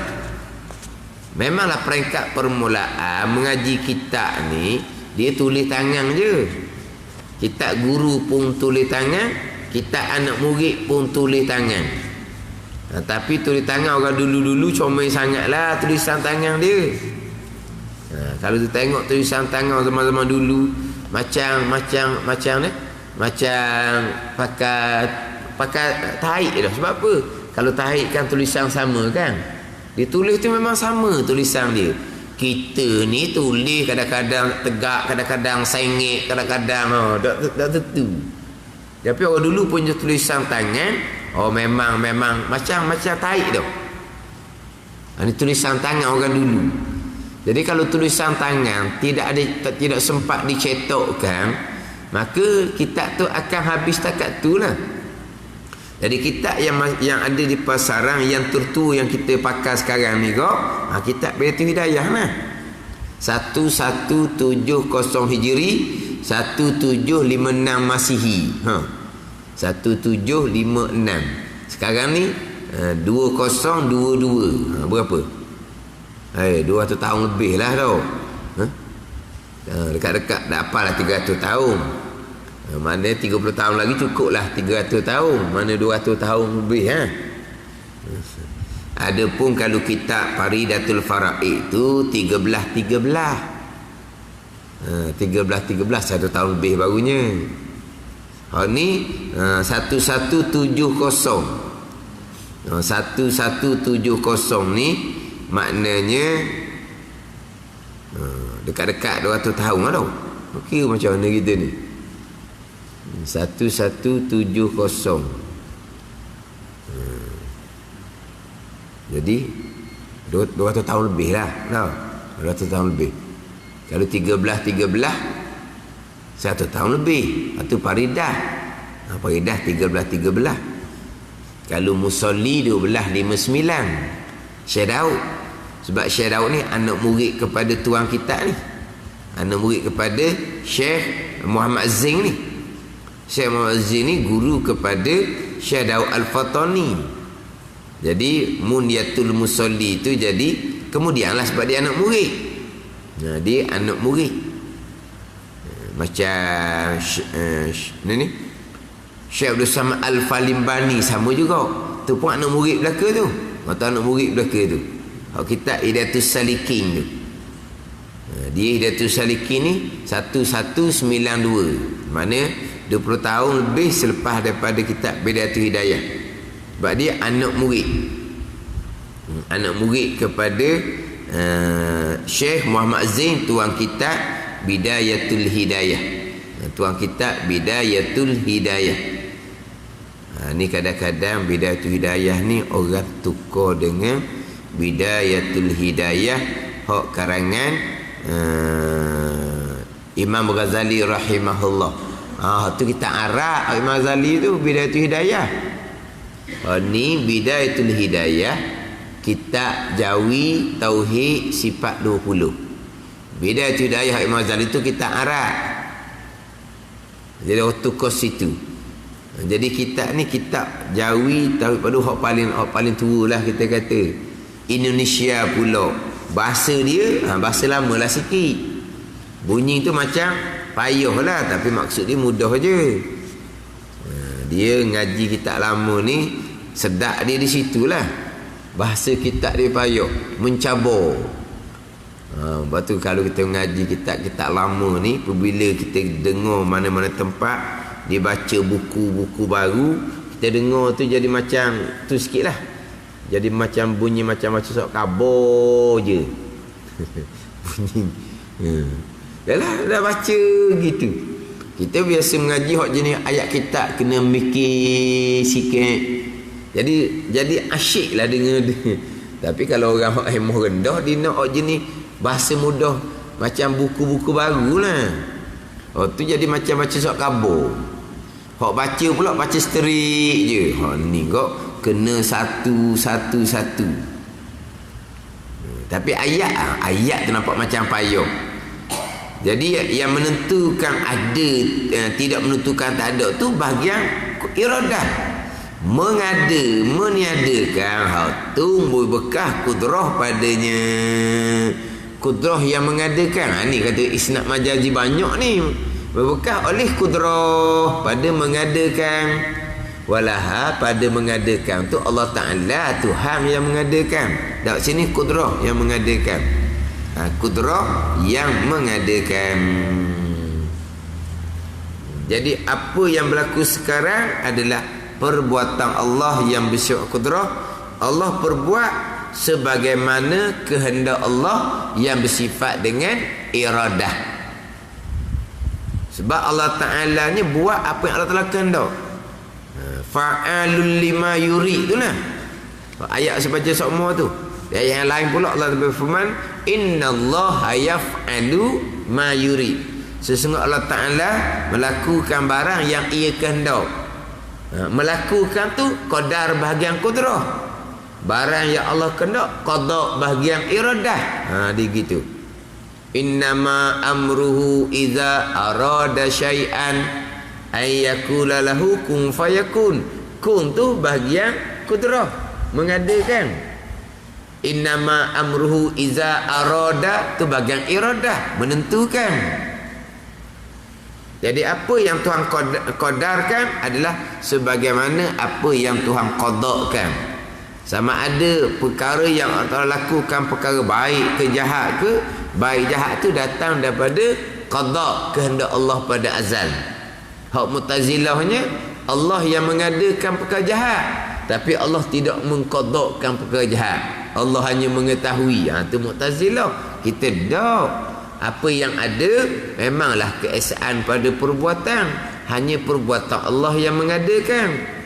S1: Memanglah peringkat permulaan mengaji kitab ni, dia tulis tangan je. Kitab guru pun tulis tangan, kitab anak murid pun tulis tangan. Tapi tulis tangan orang dulu-dulu comel sangatlah tulisan tangan dia. Kalau tu tengok tulisan tangan zaman-zaman dulu macam ni, macam pakai taik dah. Sebab apa? Kalau taik kan tulisan sama kan. Dia tulis tu memang sama tulisan dia. Kita ni tulis kadang-kadang tegak, kadang-kadang sengit, kadang-kadang tak tentu. Tapi orang dulu punya tulisan tangan, memang macam taik tu. Ini tulisan tangan orang dulu. Jadi kalau tulisan tangan tidak sempat dicetakkan, maka kitab tu akan habis takat tu lah. Jadi kitab yang ada di pasaran yang tertua yang kita pakai sekarang ni kitab Bidayatul Hidayah lah. 1170 Hijri, 1756 Masihi. 1756. Sekarang ni 2022. Berapa? 200 tahun lebih lah tau. Dekat-dekat dah apalah 300 tahun. Mana 30 tahun lagi cukup lah 300 tahun. Mana 200 tahun lebih Adapun kalau kitab Faridatul Faraid itu 13 1 tahun lebih barunya. Ni 1170. 1170 ni maknanya dekat-dekat 200 tahun lah tau. Okey, macam mana kita ni 1170. Jadi 200 tahun lebih lah 200 tahun lebih. Kalau 13 1 tahun lebih. Itu Faridah. Faridah 13. Kalau Musalli 1259 Syekh Daud. Sebab Syekh Daud ni anak murid kepada tuan kita ni, anak murid kepada Syekh Muhammad Zain ni. Syekh Muhammad Zain ni guru kepada Syekh Daud Al-Fatani. Jadi Munyatul Musalli tu jadi kemudianlah sebab dia anak murid. Dia anak murid. Macam ni Syekh Abdul Samad Al-Falimbani sama juga. Tu pun anak murid belaka tu. Atau anak murid belaka tu. Kitab Hidayatus Salikin tu. Dia Hidayatus Salikin ni 1192. Mana 20 tahun lebih selepas daripada kitab Bidayatul Hidayah. Sebab dia anak murid. Anak murid kepada Syekh Muhammad Zain, tuan kitab Bidayatul Hidayah. Tuan kitab Bidayatul Hidayah. Ni kadang-kadang Bidayatul Hidayah ni orang tukar dengan Bidayatul Hidayah hak karangan Imam Ghazali rahimahullah. Tu kita Arab Imam Ghazali tu Bidayatul Hidayah. Ni Bidayatul Hidayah kitab Jawi Tauhid Sifat 20. Bidayatul Hidayah Imam Ghazali tu kita Arab. Jadi waktu kos situ. Jadi kitab ni kitab Jawi Tauhid pada hak paling tua lah kita kata. Indonesia pula. Bahasa dia bahasa lama lah sikit. Bunyi tu macam payah lah, tapi maksud dia mudah je. Dia ngaji kitab lama ni sedap dia di situlah. Bahasa kitab dia payah, mencabar. Lepas tu kalau kita mengaji kitab-kitab lama ni, apabila kita dengar mana-mana tempat dia baca buku-buku baru, kita dengar tu jadi macam tu sikit lah. Jadi macam bunyi macam sok kabur je. Bunyi. Dah baca gitu. Kita biasa mengaji hak jenis ayat kitab kena mikir sikit. Jadi asyik lah dengar dia. Tapi kalau orang hak emoh rendah, dia nak hak jenis bahasa mudah macam buku-buku baru lah. Tu jadi macam baca sok kabur. Hak baca pula baca sterik je. Ni kok kena satu. Tapi ayat tu nampak macam payah. Jadi yang menentukan ada, tidak menentukan tak ada tu bahagian iradah. Meniadakan tumbuh bekah kudrah padanya. Kudrah yang mengadakan. Ni kata isnad majazi banyak ni. Berbekah oleh kudrah pada mengadakan. Walaha pada mengadakan tu Allah Ta'ala Tuhan yang mengadakan. Dak sini kudrah yang mengadakan. Qudrah yang mengadakan. Jadi apa yang berlaku sekarang adalah perbuatan Allah yang bersifat qudrah. Allah perbuat sebagaimana kehendak Allah yang bersifat dengan iradah. Sebab Allah Ta'ala ni buat apa yang Allah Ta'ala kehendak. Fa'alul lima yuri tu lah. Ayat sebaca semua tu. Di ayat yang lain pula Allah berfirman, innallaha yaf'alu ma yuri. Sesungguhnya Allah Ta'ala melakukan barang yang ia kehendak. Melakukan tu qadar bahagian qudrah. Barang yang Allah kehendak qada bahagian iradah. Dia gitu. Innama amruhu idza arada syai'an ay yaqula lahu kun fayakun. Kun tu bahagian qudrah, mengadakan. Innama amruhu idza arada tu bahagian iradah, menentukan. Jadi apa yang Tuhan qadarkan adalah sebagaimana apa yang Tuhan qadakan. Sama ada perkara yang Allah lakukan perkara baik ke jahat ke, baik jahat tu datang daripada qada, kehendak Allah pada azal. Hak Mu'tazilahnya Allah yang mengadakan perkara jahat, tapi Allah tidak mengqadakan perkara jahat. Allah hanya mengetahui. Tu Mu'tazilah. Kita tak. Apa yang ada memanglah keesaan pada perbuatan. Hanya perbuatan Allah yang mengadakan.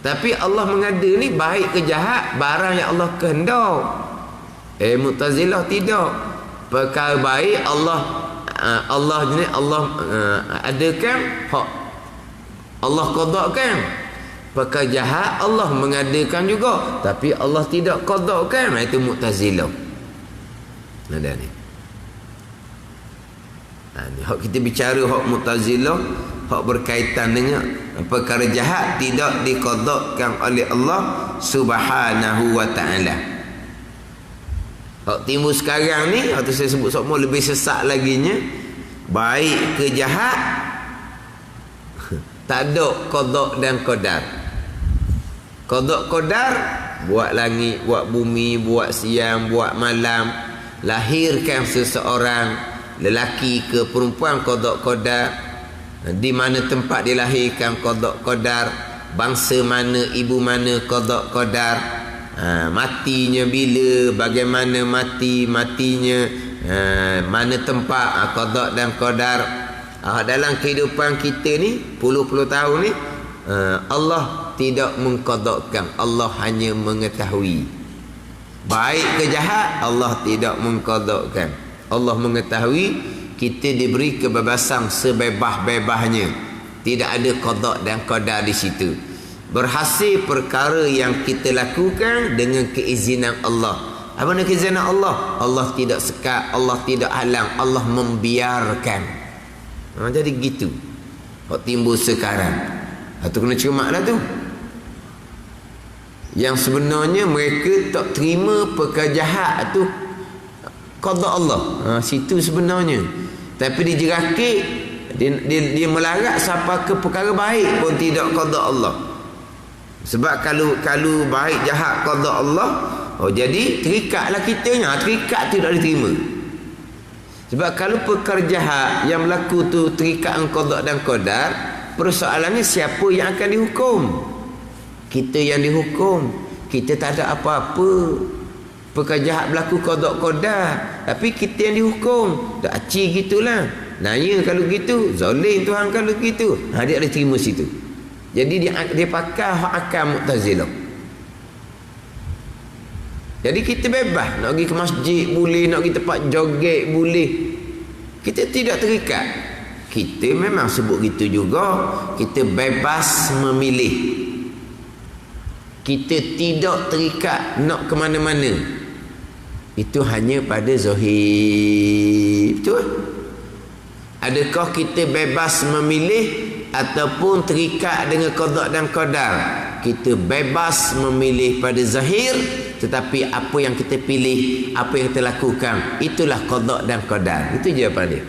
S1: Tapi Allah mengada ni baik ke jahat, barang yang Allah kehendak. Mu'tazilah tidak. Perkara baik Allah ni Allah adakan, hak Allah qadakan. Perkara jahat Allah mengadakan juga, tapi Allah tidak qadakan. Itu Mu'tazilah. Ada ni. Hak kita bicara hak Mu'tazilah, hak berkaitan dengan perkara jahat tidak diqadakan oleh Allah Subhanahu wa ta'ala. Hak timbul sekarang ni, atau saya sebut semua lebih sesak laginya, baik ke jahat tak ada qada dan qadar. Qada qadar, buat langit, buat bumi, buat siang, buat malam, lahirkan seseorang, lelaki ke perempuan, qada qadar. Di mana tempat dilahirkan, qada qadar. Bangsa mana, ibu mana, qada qadar. Matinya bila, bagaimana matinya, mana tempat, qada dan qadar. Dalam kehidupan kita ni puluh-puluh tahun ni, Allah tidak mengqadakan, Allah hanya mengetahui. Baik ke jahat Allah tidak mengqadakan. Allah mengetahui, kita diberi kebebasan sebebas-bebasnya. Tidak ada qada dan qadar di situ. Berhasil perkara yang kita lakukan dengan keizinan Allah. Apa nak keizinan Allah? Allah tidak sekat, Allah tidak halang, Allah membiarkan. Jadi gitu. Hak timbul sekarang. Itu kena cermat lah tu. Yang sebenarnya mereka tak terima perkara jahat tu qada Allah. Situ sebenarnya. Tapi dijerakit, dia melarat sampai ke perkara baik pun tidak qada Allah. Sebab kalau baik jahat qada Allah, jadi terikatlah kitanya. Terikat tu tak diterima. Sebab kalau perkara jahat yang berlaku tu terikat qada dan qadar, persoalannya siapa yang akan dihukum? Kita yang dihukum. Kita tak ada apa-apa. Perkara jahat berlaku qada qadar, tapi kita yang dihukum. Tak aci gitulah. Naya kalau gitu, zalim Tuhan kalau gitu. Dia ada terima situ. Jadi dia pakai hak akal Mu'tazilah. Jadi kita bebas nak pergi ke masjid boleh, nak pergi tempat joget boleh. Kita tidak terikat. Kita memang sebut gitu juga, kita bebas memilih. Kita tidak terikat nak ke mana-mana. Itu hanya pada zahir. Betul? Adakah kita bebas memilih ataupun terikat dengan qada dan qadar? Kita bebas memilih pada zahir, tetapi apa yang kita pilih, apa yang kita lakukan, itulah qada dan qadar. Itu jawapan dia.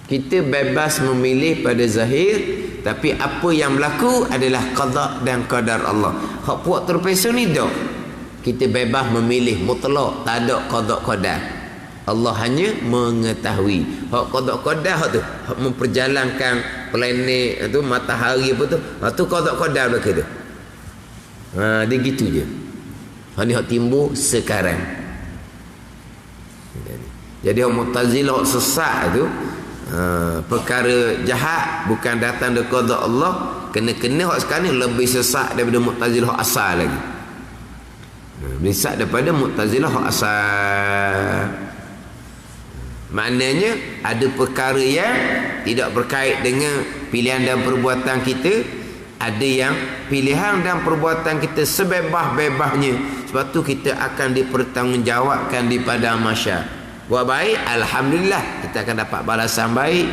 S1: Kita bebas memilih pada zahir, tapi apa yang berlaku adalah qada dan qadar Allah. Hak puak terpesa ni dah. Kita bebas memilih mutlak, tak ada qada qadar. Allah hanya mengetahui. Hak qada qadar tu, hak memperjalankan planet tu, matahari apa tu, tu qada qadar belaka tu. Dia gitu je. Hak ni hak timbul sekarang. Jadi orang Mu'tazilah sesat tu, perkara jahat bukan datang dari qada Allah, kena-kena hak sekarang ni lebih sesat daripada Mu'tazilah asal lagi. Sesat daripada Mu'tazilah asal. Maknanya ada perkara yang tidak berkait dengan pilihan dan perbuatan kita, ada yang pilihan dan perbuatan kita sebebas-bebasnya. Sebab tu kita akan dipertanggungjawabkan di padang mahsyar. Buat baik, alhamdulillah, kita akan dapat balasan baik.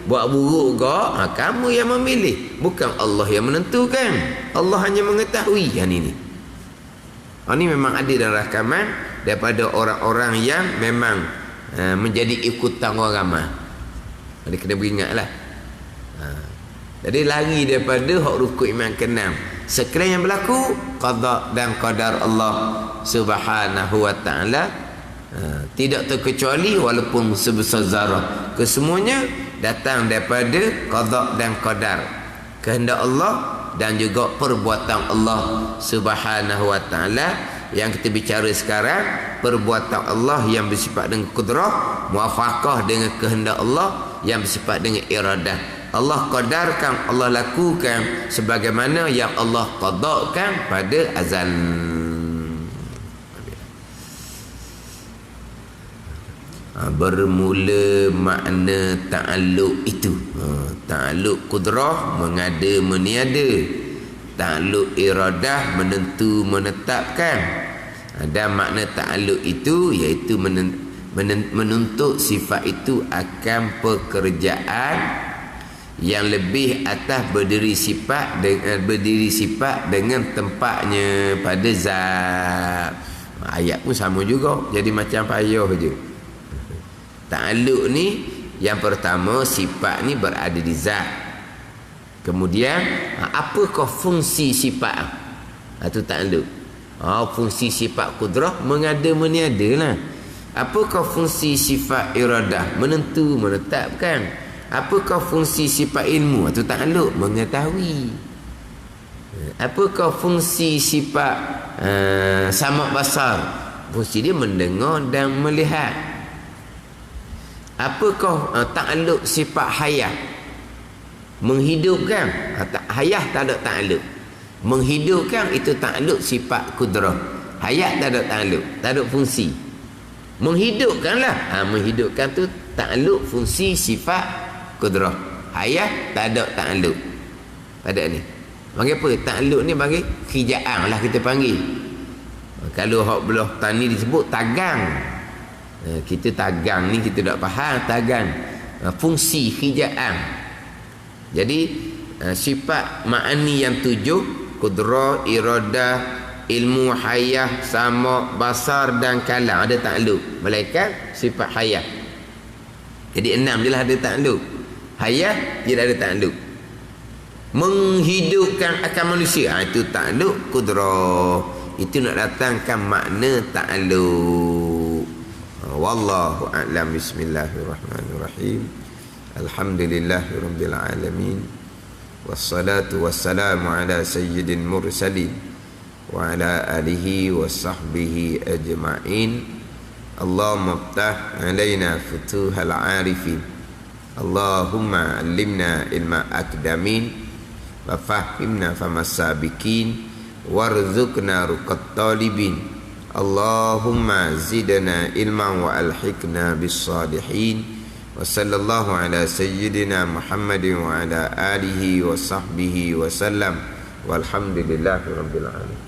S1: Buat buruk ke, kamu yang memilih, bukan Allah yang menentukan. Allah hanya mengetahui yang ini. Ini memang ada dalam rakaman daripada orang-orang yang memang menjadi ikutan orang ramai. Jadi kena beringatlah. Jadi lari daripada hak rukuk iman ke-6. Sekiranya yang berlaku qada dan qadar Allah Subhanahu wa taala, tidak terkecuali walaupun sebesar zarah, kesemuanya datang daripada qada dan qadar, kehendak Allah dan juga perbuatan Allah Subhanahu wa taala. Yang kita bicara sekarang, perbuatan Allah yang bersifat dengan kudrah, muafakah dengan kehendak Allah yang bersifat dengan iradah. Allah qadarkan, Allah lakukan sebagaimana yang Allah qadakan pada azal. Bermula makna ta'alluq itu. Ta'alluq kudrah, mengada meniada. Ta'alluq iradah, menentu menetapkan. Dan makna ta'alluq itu iaitu menuntut sifat itu akan pekerjaan yang lebih atas berdiri sifat dengan tempatnya pada zat. Ayat pun sama juga, jadi macam payah je. Ta'alluq ni yang pertama, sifat ni berada di zat. Kemudian apakah fungsi sifat? Itu ta'alluq. Fungsi sifat kudrah mengada meniada lah. Apakah fungsi sifat iradah? Menentu menetapkan. Apakah fungsi sifat ilmu? Itu ta'alluq, mengetahui. Apakah fungsi sifat samak basar? Fungsi dia mendengar dan melihat. Apakah ta'alluq sifat hayah? Menghidupkan. Hayah tak ada ta'alluq. Menghidupkan itu ta'alluq sifat kudrah. Hayat tak ada ta'alluq, tak ada fungsi. Menghidupkanlah. Menghidupkan tu ta'alluq fungsi sifat kudrah. Hayat tak ada ta'alluq. Pada ni. Bagi apa? Ta'alluq ni bagi hijaan lah kita panggil. Kalau hak belah tani disebut tagang. Kita tagang ni kita tak faham tagang. Fungsi hijaan. Jadi sifat ma'ani yang 7, kudrah, iradah, ilmu, hayah, sama, basar dan kalam, ada ta'alluq. Malaikat sifat hayah. Jadi 6 je lah ada ta'alluq. Hayah tidak ada ta'alluq. Menghidupkan akan manusia, itu ta'alluq kudrah. Itu nak datangkan makna ta'alluq. Wallahu a'lam. Bismillahirrahmanirrahim. Alhamdulillahirabbil alamin. Wassalatu wassalamu ala sayyidil mursalin wa ala alihi wa sahbihi ajma'in. Allahumma iftah alaina futuhal arifin. Allahumma allimna ilma akdamin wa fahimna famasabikin warzuqna ruqat talibin. Allahumma zidna ilman wa alhiqna bis salihin. Wa sallallahu ala sayyidina Muhammadin wa ala alihi wa sahbihi wa sallam. Walhamdulillahi rabbil alamin.